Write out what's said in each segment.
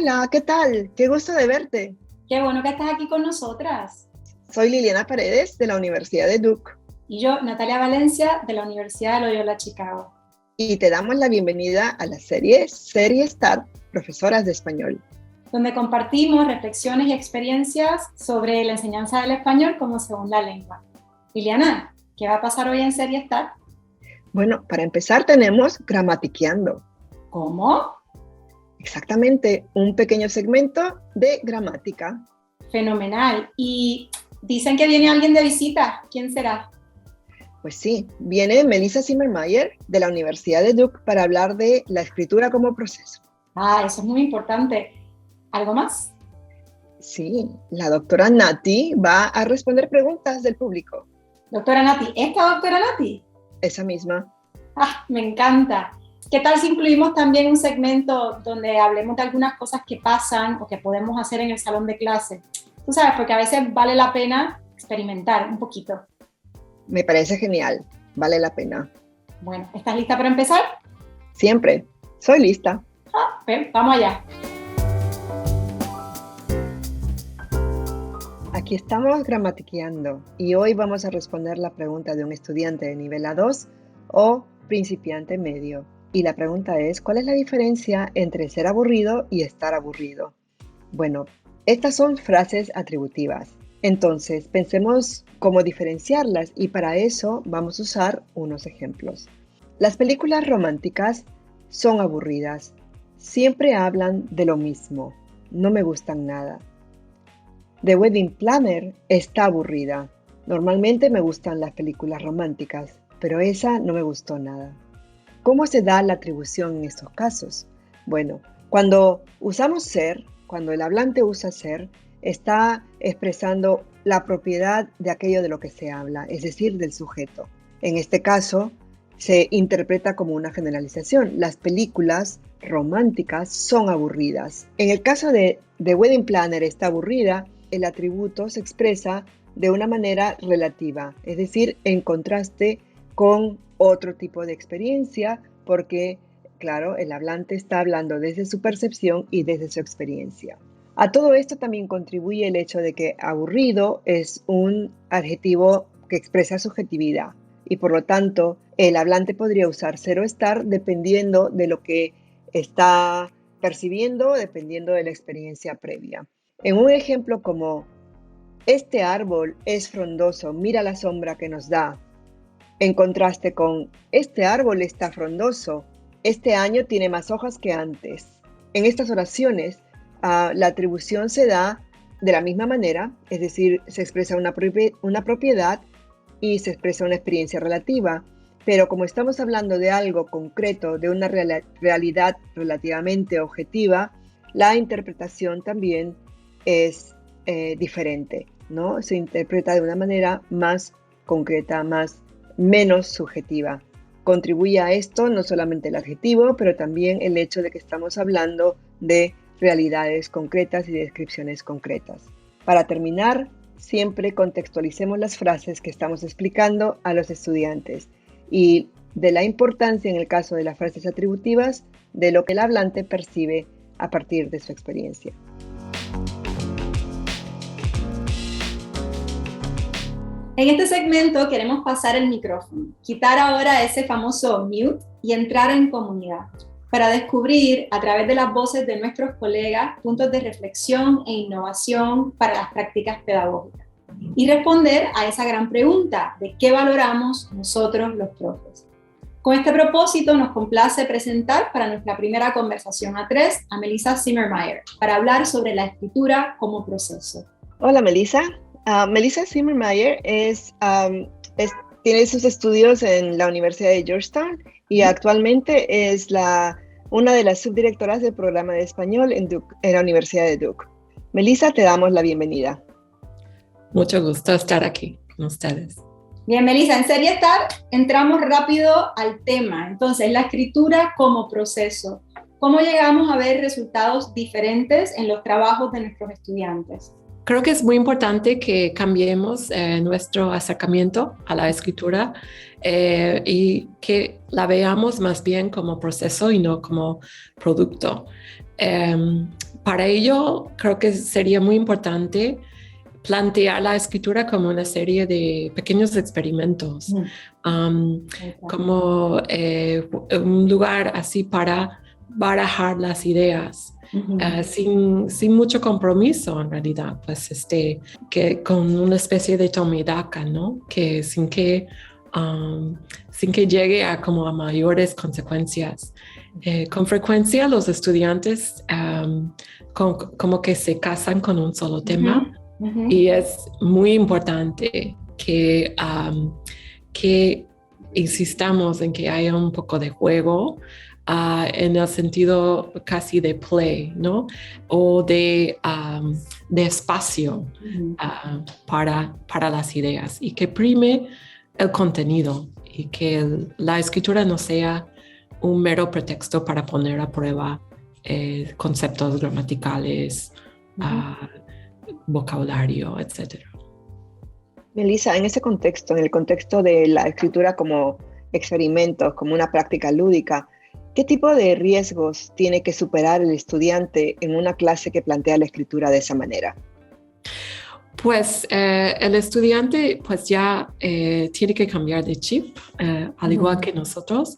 Hola, ¿qué tal? Qué gusto de verte. Qué bueno que estás aquí con nosotras. Soy Liliana Paredes de la Universidad de Duke Y yo, Natalia Valencia, de la Universidad de Loyola Chicago. y te damos la bienvenida a la serie Start, Profesoras de Español, donde compartimos reflexiones y experiencias sobre la enseñanza del español como segunda lengua. Liliana, ¿qué va a pasar hoy en Serie Start? Bueno, para empezar tenemos Gramatiqueando. ¿Cómo? Exactamente, un pequeño segmento de gramática. Fenomenal. Y dicen que viene alguien de visita. ¿Quién será? Pues sí, viene Melissa Zimmermeier de la Universidad de Duke para hablar de la escritura como proceso. Eso es muy importante. ¿Algo más? Sí, la doctora Nati va a responder preguntas del público. Doctora Nati, ¿esta doctora Nati? Esa misma. Me encanta. ¿Qué tal si incluimos también un segmento donde hablemos de algunas cosas que pasan o que podemos hacer en el salón de clase? Tú sabes, porque a veces vale la pena experimentar un poquito. Me parece genial, vale la pena. Bueno, ¿estás lista para empezar? Siempre, soy lista. Ven, vamos allá. Aquí estamos gramatiqueando y hoy vamos a responder la pregunta de un estudiante de nivel A2 o principiante medio. Y la pregunta es, ¿cuál es la diferencia entre ser aburrido y estar aburrido? Bueno, estas son frases atributivas. Entonces, pensemos cómo diferenciarlas y para eso vamos a usar unos ejemplos. Las películas románticas son aburridas. Siempre hablan de lo mismo. No me gustan nada. The Wedding Planner está aburrida. Normalmente me gustan las películas románticas, pero esa no me gustó nada. ¿Cómo se da la atribución en estos casos? Bueno, cuando usamos ser, cuando el hablante usa ser, está expresando la propiedad de aquello de lo que se habla, es decir, del sujeto. En este caso, se interpreta como una generalización. Las películas románticas son aburridas. En el caso de The Wedding Planner está aburrida, el atributo se expresa de una manera relativa, es decir, en contraste con otro tipo de experiencia, porque, claro, el hablante está hablando desde su percepción y desde su experiencia. A todo esto también contribuye el hecho de que aburrido es un adjetivo que expresa subjetividad y por lo tanto el hablante podría usar ser o estar dependiendo de lo que está percibiendo, dependiendo de la experiencia previa. En un ejemplo como, este árbol es frondoso, mira la sombra que nos da. En contraste con, este árbol está frondoso, este año tiene más hojas que antes. En estas oraciones, la atribución se da de la misma manera, es decir, se expresa una propiedad y se expresa una experiencia relativa, pero como estamos hablando de algo concreto, de una realidad relativamente objetiva, la interpretación también es diferente, ¿no? Se interpreta de una manera más concreta, menos subjetiva. Contribuye a esto no solamente el adjetivo, pero también el hecho de que estamos hablando de realidades concretas y de descripciones concretas. Para terminar, siempre contextualicemos las frases que estamos explicando a los estudiantes y de la importancia en el caso de las frases atributivas de lo que el hablante percibe a partir de su experiencia. En este segmento queremos pasar el micrófono, quitar ahora ese famoso mute y entrar en comunidad para descubrir a través de las voces de nuestros colegas puntos de reflexión e innovación para las prácticas pedagógicas y responder a esa gran pregunta de qué valoramos nosotros los profes. Con este propósito nos complace presentar para nuestra primera conversación a tres a Melissa Zimmermeier para hablar sobre la escritura como proceso. Hola Melissa. Melissa Zimmermeier tiene sus estudios en la Universidad de Georgetown y actualmente es una de las subdirectoras del programa de español en la Universidad de Duke. Melissa, te damos la bienvenida. Mucho gusto estar aquí con ustedes. Bien, Melissa, en Serie Start entramos rápido al tema. Entonces, la escritura como proceso. ¿Cómo llegamos a ver resultados diferentes en los trabajos de nuestros estudiantes? Creo que es muy importante que cambiemos nuestro acercamiento a la escritura y que la veamos más bien como proceso y no como producto. Para ello, creo que sería muy importante plantear la escritura como una serie de pequeños experimentos, como un lugar así para barajar las ideas. Sin mucho compromiso en realidad, pues que con una especie de toma y daca, ¿no? Que sin que llegue a como a mayores consecuencias. Con frecuencia los estudiantes como que se casan con un solo tema y es muy importante que insistamos en que haya un poco de juego en el sentido casi de play, ¿no? O de espacio para las ideas y que prime el contenido y que la escritura no sea un mero pretexto para poner a prueba conceptos gramaticales, vocabulario, etc. Melissa, en ese contexto, en el contexto de la escritura como experimentos, como una práctica lúdica, ¿qué tipo de riesgos tiene que superar el estudiante en una clase que plantea la escritura de esa manera? Pues el estudiante pues ya tiene que cambiar de chip, al igual que nosotros,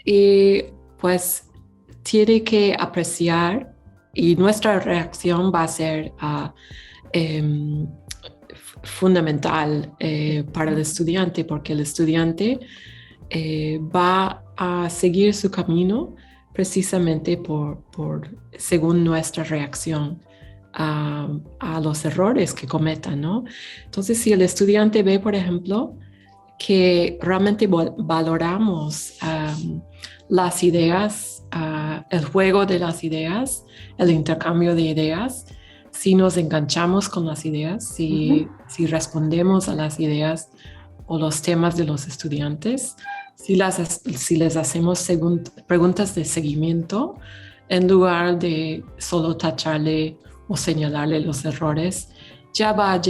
y pues tiene que apreciar y nuestra reacción va a ser fundamental para el estudiante, porque el estudiante va a seguir su camino precisamente según nuestra reacción a los errores que cometan, ¿no? Entonces, si el estudiante ve, por ejemplo, que realmente valoramos las ideas, el juego de las ideas, el intercambio de ideas, si nos enganchamos con las ideas, si respondemos a las ideas o los temas de los estudiantes, si les hacemos preguntas de seguimiento, en lugar de solo tacharle o señalarle los errores, ya va a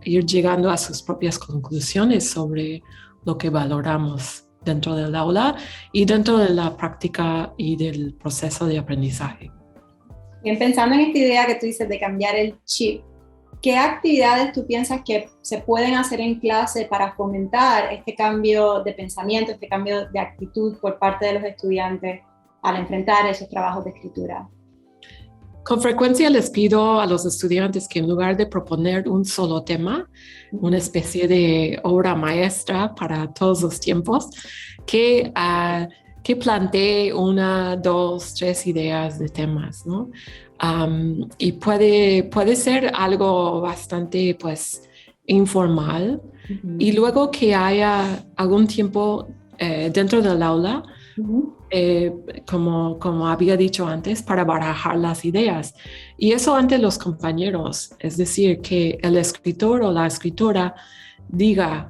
ir llegando a sus propias conclusiones sobre lo que valoramos dentro del aula y dentro de la práctica y del proceso de aprendizaje. Bien, pensando en esta idea que tú dices de cambiar el chip, ¿qué actividades tú piensas que se pueden hacer en clase para fomentar este cambio de pensamiento, este cambio de actitud por parte de los estudiantes al enfrentar esos trabajos de escritura? Con frecuencia les pido a los estudiantes que en lugar de proponer un solo tema, una especie de obra maestra para todos los tiempos, que plantee 1, 2, 3 ideas de temas, ¿no? Y puede ser algo bastante, pues, informal. Y luego que haya algún tiempo dentro del aula, como había dicho antes, para barajar las ideas. Y eso ante los compañeros, es decir, que el escritor o la escritora diga,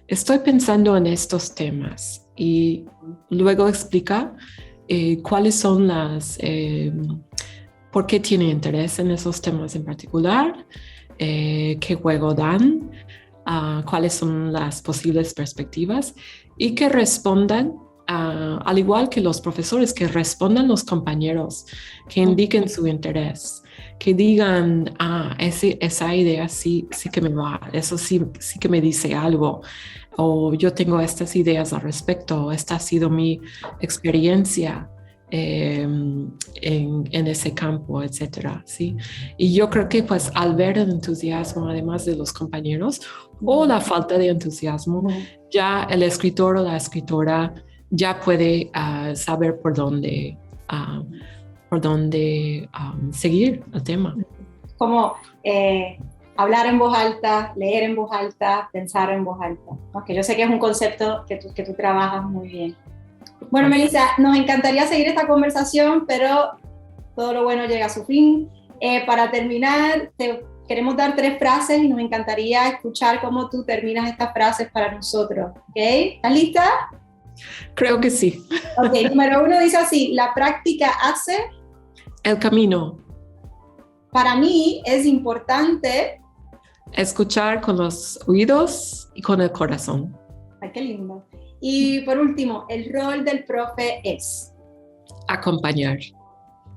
estoy pensando en estos temas, y luego explica cuáles son por qué tiene interés en esos temas en particular, qué juego dan, cuáles son las posibles perspectivas, y que respondan, al igual que los profesores, que respondan los compañeros, que indiquen su interés, que digan, esa idea sí que me va, eso sí que me dice algo, o yo tengo estas ideas al respecto, esta ha sido mi experiencia en ese campo, etcétera, ¿sí? Y yo creo que pues al ver el entusiasmo, además de los compañeros, o la falta de entusiasmo, ya el escritor o la escritora ya puede saber por dónde seguir el tema. Como hablar en voz alta, leer en voz alta, pensar en voz alta, ¿no? Que yo sé que es un concepto que tú trabajas muy bien. Bueno, Melissa, nos encantaría seguir esta conversación, pero todo lo bueno llega a su fin. Para terminar, te queremos dar 3 frases y nos encantaría escuchar cómo tú terminas estas frases para nosotros. ¿Ok? ¿Estás lista? Creo que sí. Ok, número 1 dice así: la práctica hace el camino. Para mí es importante escuchar con los oídos y con el corazón. Ay, qué lindo. Y por último, el rol del profe es acompañar.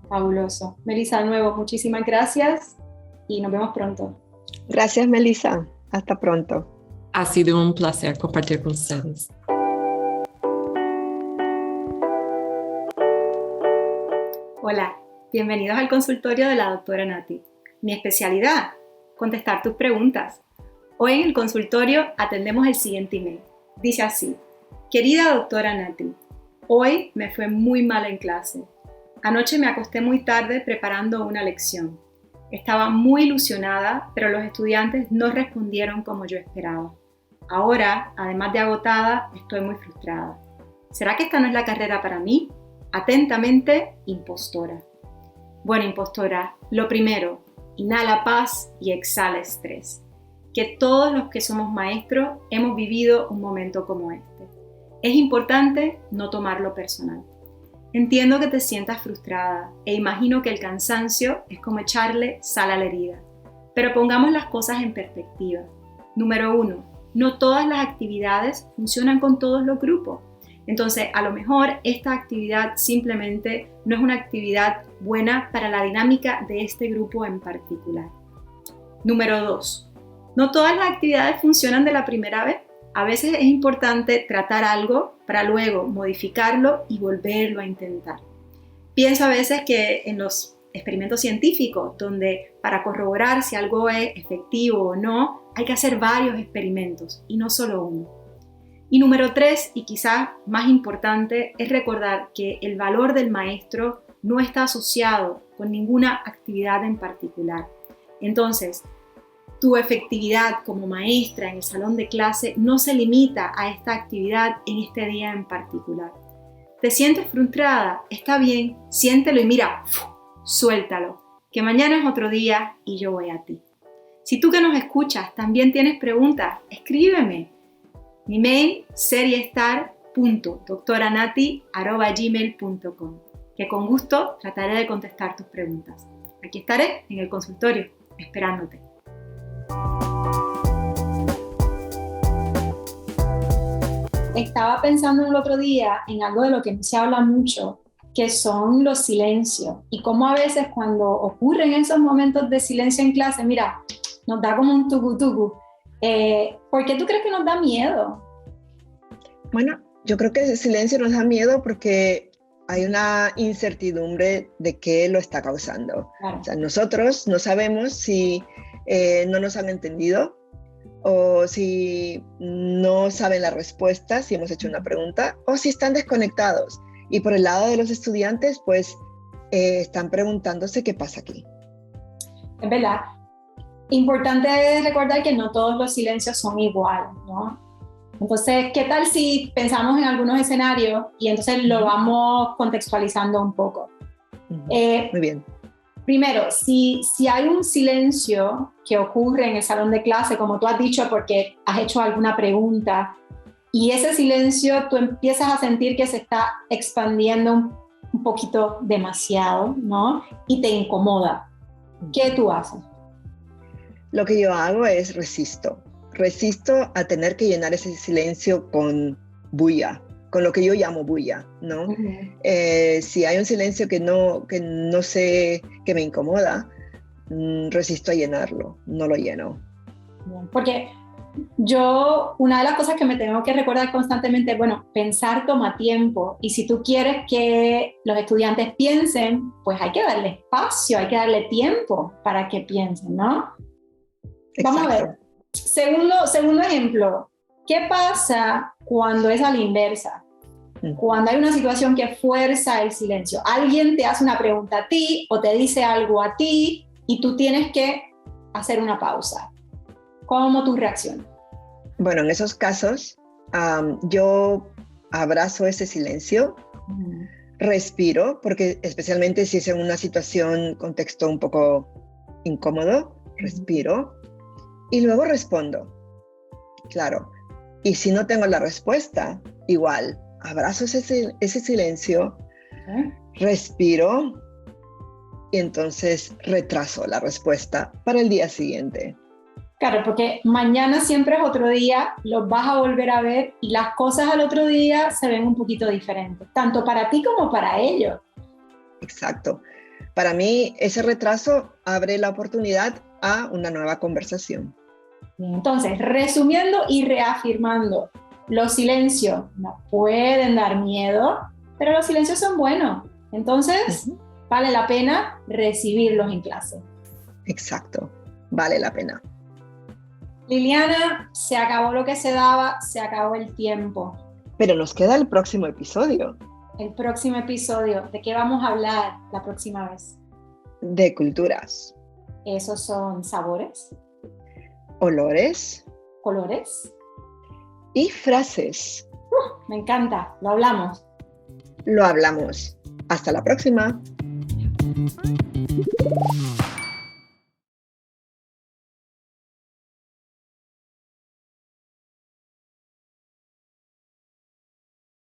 Fabuloso. Melissa, de nuevo, muchísimas gracias y nos vemos pronto. Gracias, Melissa. Hasta pronto. Ha sido un placer compartir con ustedes. Hola, bienvenidos al consultorio de la doctora Nati. Mi especialidad, contestar tus preguntas. Hoy en el consultorio atendemos el siguiente email. Dice así: querida doctora Nati, hoy me fue muy mal en clase. Anoche me acosté muy tarde preparando una lección. Estaba muy ilusionada, pero los estudiantes no respondieron como yo esperaba. Ahora, además de agotada, estoy muy frustrada. ¿Será que esta no es la carrera para mí? Atentamente, impostora. Bueno, impostora, lo primero, inhala paz y exhala estrés. Que todos los que somos maestros hemos vivido un momento como este. Es importante no tomarlo personal. Entiendo que te sientas frustrada e imagino que el cansancio es como echarle sal a la herida. Pero pongamos las cosas en perspectiva. Número 1, no todas las actividades funcionan con todos los grupos. Entonces, a lo mejor esta actividad simplemente no es una actividad buena para la dinámica de este grupo en particular. Número 2, no todas las actividades funcionan de la primera vez. A veces es importante tratar algo para luego modificarlo y volverlo a intentar. Pienso a veces que en los experimentos científicos, donde para corroborar si algo es efectivo o no, hay que hacer varios experimentos y no solo uno. Y número 3, y quizás más importante, es recordar que el valor del maestro no está asociado con ninguna actividad en particular. Entonces, tu efectividad como maestra en el salón de clase no se limita a esta actividad en este día en particular. ¿Te sientes frustrada? Está bien, siéntelo y mira, suéltalo, que mañana es otro día y yo voy a ti. Si tú que nos escuchas también tienes preguntas, escríbeme. Mi mail, seriestar.doctoranati@gmail.com, que con gusto trataré de contestar tus preguntas. Aquí estaré en el consultorio, esperándote. Estaba pensando el otro día en algo de lo que no se habla mucho, que son los silencios, y cómo a veces cuando ocurren esos momentos de silencio en clase, mira, nos da como un tucu-tucu. ¿Por qué tú crees que nos da miedo? Bueno, yo creo que ese silencio nos da miedo porque hay una incertidumbre de qué lo está causando. Claro. O sea, nosotros no sabemos si no nos han entendido o si no saben la respuesta, si hemos hecho una pregunta, o si están desconectados. Y por el lado de los estudiantes, pues están preguntándose qué pasa aquí. Es verdad. Importante recordar que no todos los silencios son iguales, ¿no? Entonces, ¿qué tal si pensamos en algunos escenarios y entonces lo vamos contextualizando un poco? Muy bien. Primero, si hay un silencio que ocurre en el salón de clase, como tú has dicho, porque has hecho alguna pregunta, y ese silencio tú empiezas a sentir que se está expandiendo un poquito demasiado, ¿no? Y te incomoda. ¿Qué tú haces? Lo que yo hago es resisto a tener que llenar ese silencio con bulla, con lo que yo llamo bulla, ¿no? Uh-huh. Si hay un silencio que no sé, que me incomoda, resisto a llenarlo, no lo lleno. Porque una de las cosas que me tengo que recordar constantemente es, bueno, pensar toma tiempo, y si tú quieres que los estudiantes piensen, pues hay que darle espacio, hay que darle tiempo para que piensen, ¿no? Exacto. Vamos a ver. Segundo ejemplo, ¿qué pasa cuando es a la inversa? Cuando hay una situación que fuerza el silencio. Alguien te hace una pregunta a ti o te dice algo a ti y tú tienes que hacer una pausa. ¿Cómo tú reaccionas? Bueno, en esos casos yo abrazo ese silencio, respiro, porque especialmente si es en una situación, contexto un poco incómodo, respiro. Y luego respondo, claro. Y si no tengo la respuesta, igual, abrazo ese silencio, respiro y entonces retraso la respuesta para el día siguiente. Claro, porque mañana siempre es otro día, los vas a volver a ver y las cosas al otro día se ven un poquito diferentes, tanto para ti como para ellos. Exacto. Para mí, ese retraso abre la oportunidad a una nueva conversación. Bien, entonces, resumiendo y reafirmando, los silencios nos pueden dar miedo, pero los silencios son buenos. Entonces, vale la pena recibirlos en clase. Exacto, vale la pena. Liliana, se acabó lo que se daba, se acabó el tiempo. Pero nos queda el próximo episodio. El próximo episodio, ¿de qué vamos a hablar la próxima vez? De culturas. Esos son sabores, Olores colores. y frases. Me encanta, lo hablamos. Lo hablamos. Hasta la próxima.